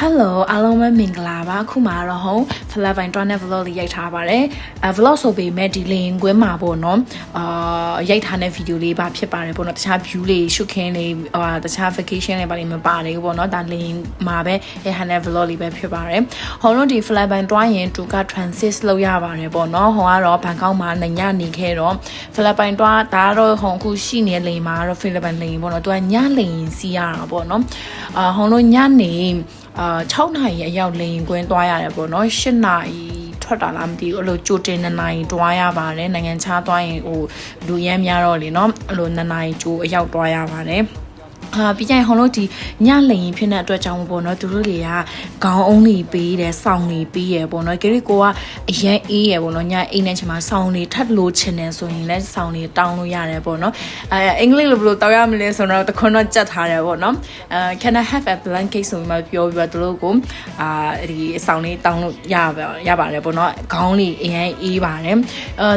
Hello အားလုံးပဲမင်္ဂလာပါခုမှတော့ဟို Flavine တွန်းတဲ့ vlog လေးရိုက်ထားပါတယ်vlog ဆိုပေမဲ့ဒီလင်ကွင်းမှာပေါ့နော်ရိုက်ထားတဲ့ video လေးပါဖြစ်ပါတယ်ပေါ့နော်တခြား view လေးရှုခင်းလေးတခြား vacation လေးပါလိမ့်မပါသေးဘူးပေါ့နော်ဒါလင်မှာပဲရိုက်ထားတဲ့ vlog လေးပဲဖြစ်ပါတယ်ဟိုတို့ဒီ Flavine တွန်းရင်တူက transit လုပ်ရပါတယ်ပေါ့နော်ဟိုကတော့ဘန်ကောက်မှာညနေခဲ့တော့ Flavine တွန်းဒါတော့ဟိုအခုရှိနေတဲ့လင်မှာတော့ Flavine လင်ပေါ့နော်သူကညလင်စီးရတာပေါ့နော်ဟိုတို့ညနေ6 နာရီအရောက်လင်းကွင်းသွားရတယ်ပေါ့နော်8 နာရီထွက်တာလားမသိဘူးအဲ့လိုကြိုတင်2 နာရီတွားရပါတယ်နိုင်ငံခြားသွားရင်ဟိုလူရမ်းများတော့လေနော်အဲ့လို2 နာရီကြိုအရောက်တွားရပါတယ်ပြီးကြရင်ဟိုလို့ဒီညလိန်ဖြစ်တဲ့အတွက်ကြောင့်ပေါ့နော်သူတို့တွေကခေါင်းအုံးတွေပေးတယ်စောင်းတွေပေးရပေါ့နော်ကြိကိုကအရန်အေးရပေါ့နော်ညအိမ်နဲ့ချိန်မှာစောင်းတွေထပ်လို့ချင်တယ်ဆိုရင်လည်းစောင်းတွေတောင်းလို့ရတယ်ပေါ့နော်အင်္ဂလိပ်လိုဘယ်လိုတောင်းရမလဲဆိုတော့တခွန်းတော့ကြက်ထားတယ်ပေါ့နော်can I have a blanket ဆိုပြီးမှပြောပြီးတော့သူတို့ကိုဒီစောင်းလေးတောင်းလို့ရပါတယ်ပေါ့နော်ခေါင်းလေးအရန်အေးပါတယ်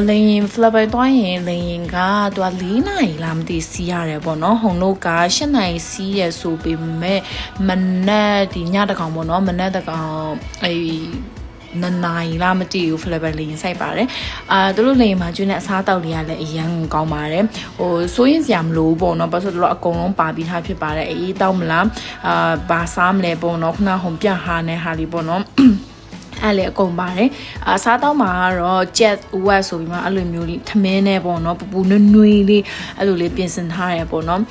လိန် Flavine သွားရင်လိန်ကသူက4 နာရီလားမသိစီးရတယ်ပေါ့နော်ဟုံတို့က8 နာရီစီးရဆိုပေမဲ့မနက်ဒီညတကောင်ပေါ့နော်မနက်တကောင်2 နာရီလားမသိဘူး Flavine လေးစိုက်ပါတယ်သူတို့လိန်မှာကျွန်းတဲ့အစားတောက်တွေကလည်းအရန်ကောင်းပါတယ်ဟိုစိုးရင်စရာမလိုဘူးပေါ့နော်ဘာလို့ဆိုတော့အကုန်လုံးပါပြီးသားဖြစ်ပါတယ်အေးတောက်မလားဘာစားမလဲပေါ့နော်ခုနဟုံပြဟာနဲ့ဟာလေးပေါ့နော်အဲ့လေအကုန်ပါတယ်စားတော့မှာတော့ jet wet ဆိုပြီးမှအဲ့လိုမျိုးလေးထမင်းနဲ့ပေါ့နော်ပူနွေးနွေးလေးအဲ့လိုလေးပြင်ဆင်ထားရပေါ့နော်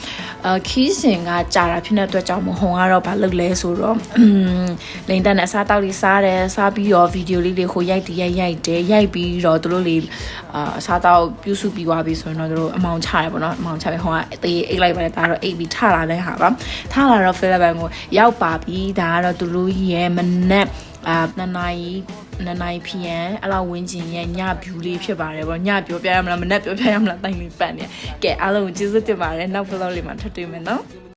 ခီးစင်ကကြာတာဖြစ်တဲ့အတွက်ကြောင့်မဟုံကတော့ဘာလုပ်လဲဆိုတော့လိန်တန်နဲ့အစားတောက်လေးစားတယ်စားပြီးတော့ဗီဒီယိုလေးတွေဟိုရိုက်တယ်ရိုက်ပြီးတော့သူတို့လေးအစားတောက်ပြုစုပြီးသွားပြီဆိုရင်တော့သူတို့အမောင်ချရပေါ့နော်အမောင်ချပြီးဟိုကအသေးအိတ်လိုက်ပါတယ်ဒါတော့အိတ်ပြီးထလာတဲ့ဟာပါထလာတော့ Flavine ကိုရောက်ပါပြီဒါကတော့သူတို့ရဲ့မနက်2 နာရီ PM အဲ့လောက်ဝင်းကျင်ရဲ့ည view လေးဖြစ်ပါတယ်ပေါ့ညပြောပြရမလားမနက်ပြောပြရမလားတိုင်လေးပတ်နေကဲအားလုံးကိုကျေးဇူးတင်ပါတယ်နောက် vlog လေးမှာထပ်တွေ့မယ်နော်